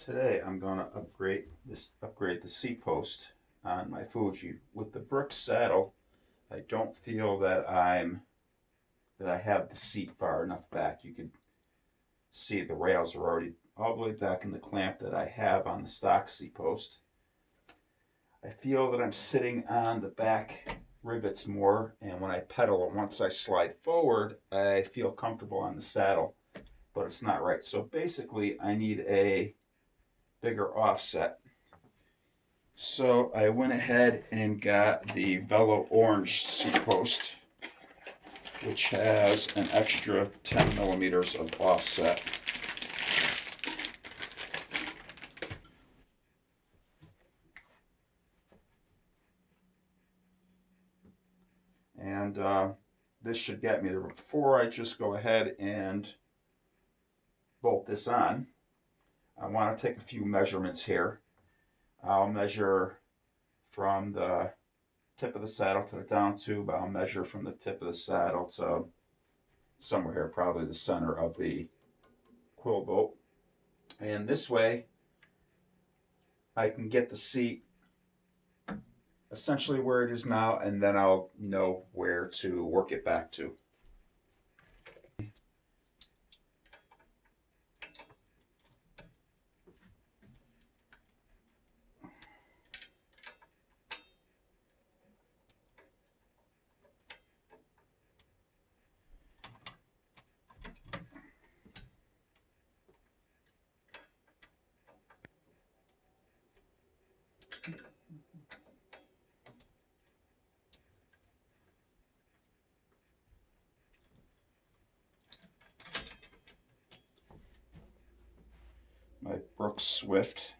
Today I'm going to upgrade the Seatpost on my Fuji with the brick saddle. I don't feel that I have the seat far enough back. You can see the rails are already all the way back in the clamp that I have on the stock Seatpost. I feel that I'm sitting on the back rivets more, and when I pedal and once I slide forward, I feel comfortable on the saddle, but it's not right. So basically I need a bigger offset. So I went ahead and got the Velo Orange Seatpost, which has an extra 10 millimeters of offset. And this should get me there. Before I just go ahead and bolt this on, I want to take a few measurements here. I'll measure from the tip of the saddle to the down tube. I'll measure from the tip of the saddle to somewhere here, probably the center of the quill bolt. And this way, I can get the seat essentially where it is now, and then I'll know where to work it back to. My Brooks Swift.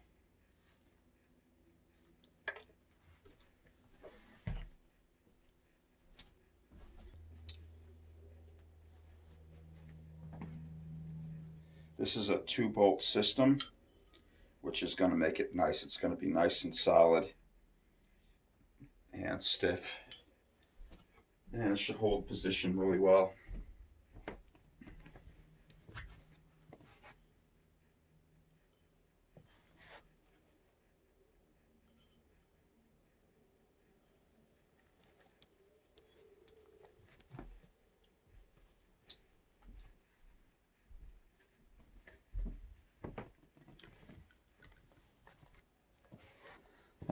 This is a 2-bolt system, which is going to make it nice. It's going to be nice and solid and stiff, and it should hold position really well.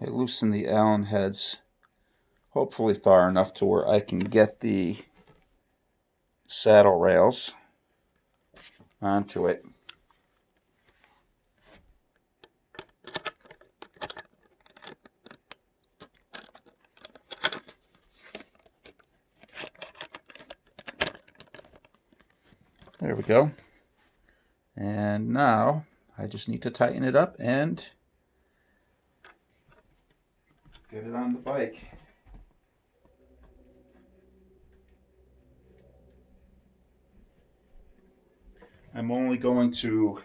I loosen the Allen heads hopefully far enough to where I can get the saddle rails onto it. There we go. And now I just need to tighten it up and get it on the bike. I'm only going to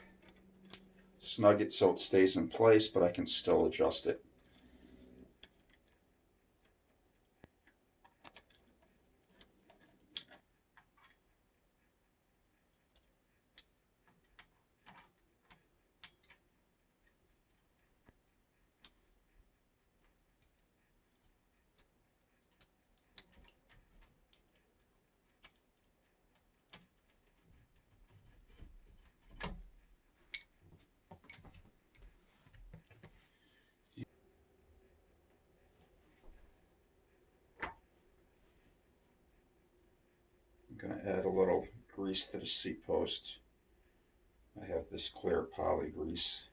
snug it so it stays in place, but I can still adjust it. I'm going to add a little grease to the seat post. I have this clear poly grease.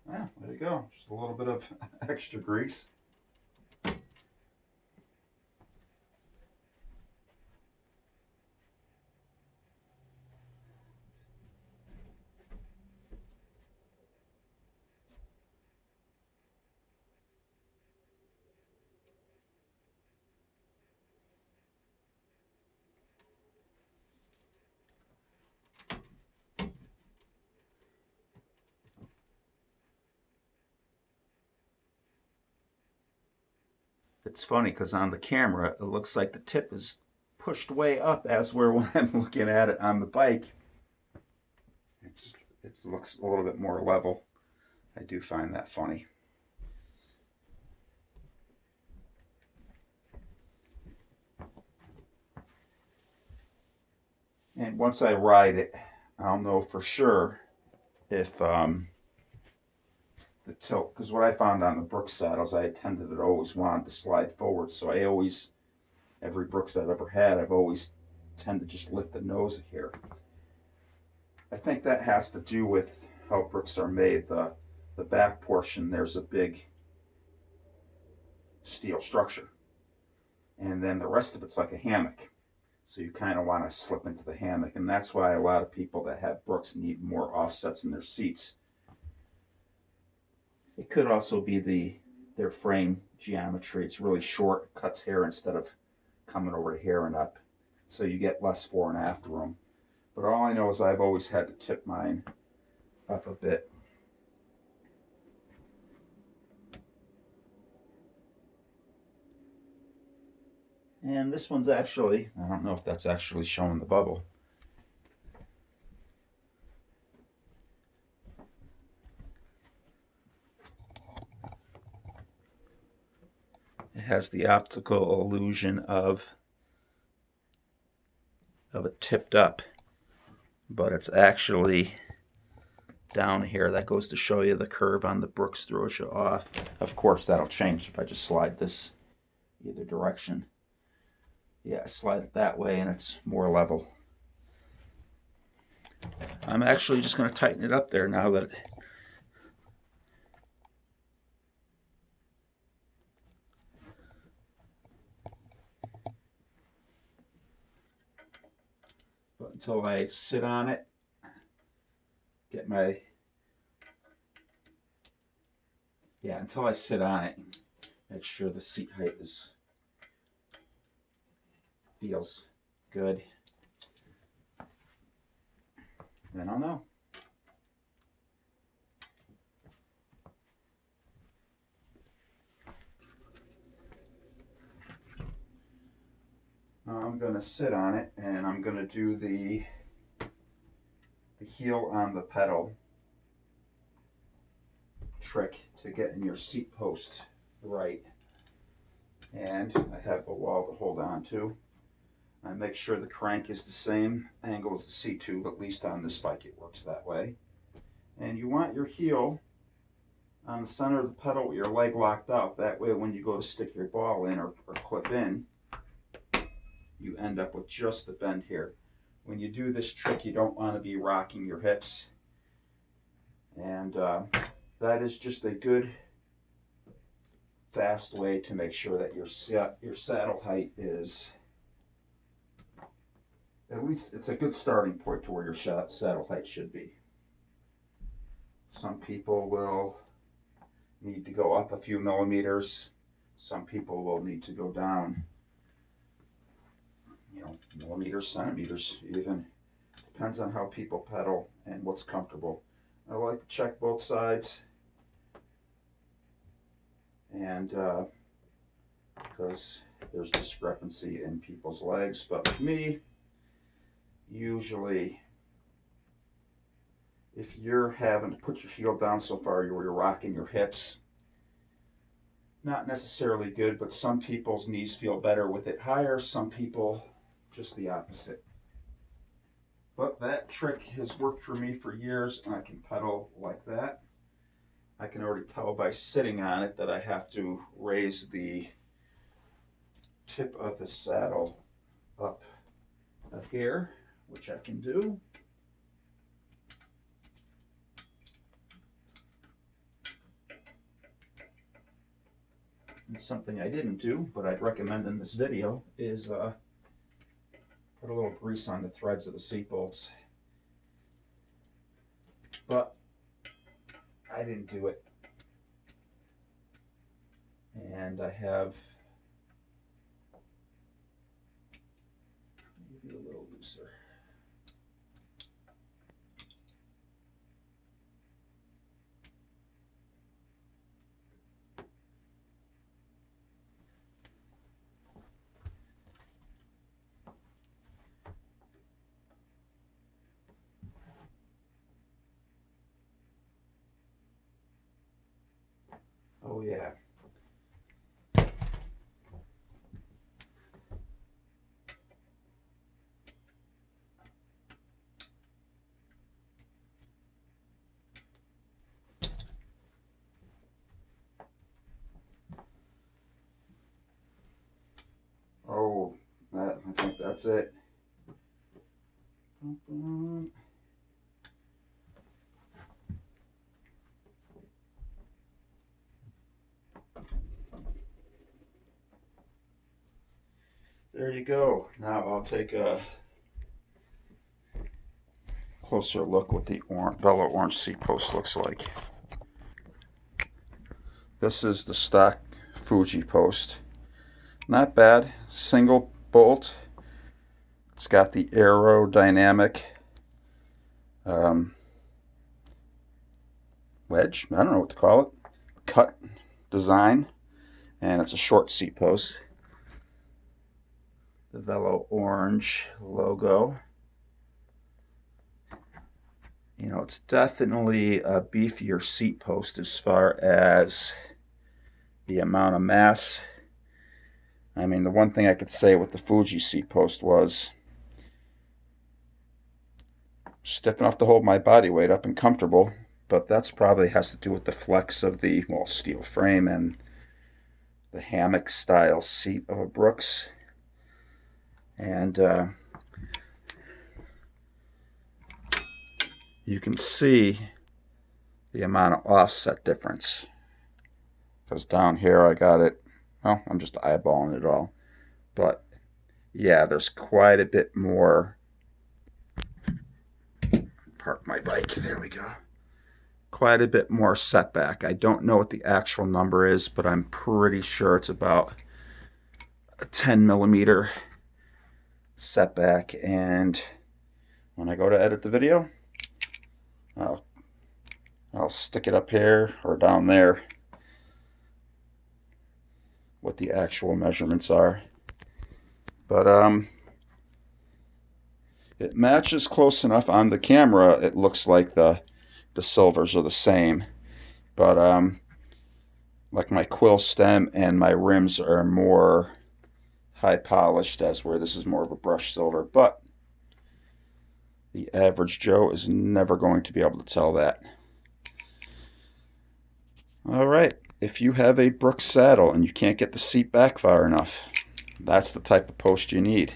Ah, there you go. Just a little bit of extra grease. It's funny because on the camera it looks like the tip is pushed way up, as where when I'm looking at it on the bike, it looks a little bit more level. I do find that funny. And once I ride it, I'll know for sure if the tilt, because what I found on the Brooks saddles, I tended to always want to slide forward. So I always, every Brooks I've ever had, I've always tend to just lift the nose here. I think that has to do with how Brooks are made. The back portion, there's a big steel structure. And then the rest of it's like a hammock. So you kind of want to slip into the hammock. And that's why a lot of people that have Brooks need more offsets in their seats. It could also be their frame geometry. It's really short, cuts hair instead of coming over to here and up. So you get less fore and aft room. But all I know is I've always had to tip mine up a bit. And this one's actually, I don't know if that's actually showing the bubble. It has the optical illusion of it tipped up, but it's actually down here. That goes to show you the curve on the Brooks throws you off. Of course, that'll change if I just slide this either direction. Yeah, slide it that way and it's more level. I'm actually just going to tighten it up there now that but until I sit on it, until I sit on it, make sure the seat height feels good. Then I'll know. I'm going to sit on it and I'm going to do the heel on the pedal trick to getting your seat post right. And I have a wall to hold on to. I make sure the crank is the same angle as the seat tube, at least on this bike it works that way. And you want your heel on the center of the pedal with your leg locked up. That way when you go to stick your ball in or clip in, you end up with just the bend here. When you do this trick, you don't want to be rocking your hips. And that is just a good, fast way to make sure that your saddle height is, at least it's a good starting point to where your saddle height should be. Some people will need to go up a few millimeters. Some people will need to go down, millimeters, centimeters even. Depends on how people pedal and what's comfortable. I like to check both sides, and because there's discrepancy in people's legs, but with me, usually if you're having to put your heel down so far where you're rocking your hips, not necessarily good, but some people's knees feel better with it higher, some people just the opposite. But that trick has worked for me for years, and I can pedal like that. I can already tell by sitting on it that I have to raise the tip of the saddle up here, which I can do. And something I didn't do, but I'd recommend in this video, is put a little grease on the threads of the seat bolts. But I didn't do it. And I have maybe a little looser. Oh yeah. Oh, I think that's it. There you go. Now I'll take a closer look what the Velo Orange Seatpost looks like. This is the stock Fuji post. Not bad. Single bolt. It's got the aerodynamic wedge. I don't know what to call it. Cut design. And it's a short seat post. The Velo Orange logo. You know, it's definitely a beefier seat post as far as the amount of mass. I mean, the one thing I could say with the Fuji seat post was stiff enough to hold my body weight up and comfortable, but that's probably has to do with the flex of the, well, steel frame and the hammock style seat of a Brooks. And you can see the amount of offset difference, because down here I got it, well, I'm just eyeballing it all, but yeah, there's quite a bit more. Park my bike, there we go. Quite a bit more setback. I don't know what the actual number is, but I'm pretty sure it's about a 10 millimeter setback. And when I go to edit the video, I'll stick it up here or down there what the actual measurements are. But it matches close enough on the camera. It looks like the silvers are the same, but like my quill stem and my rims are more high polished, as where this is more of a brush silver. But the average Joe is never going to be able to tell that. All right, if you have a Brooks saddle and you can't get the seat back far enough, that's the type of post you need.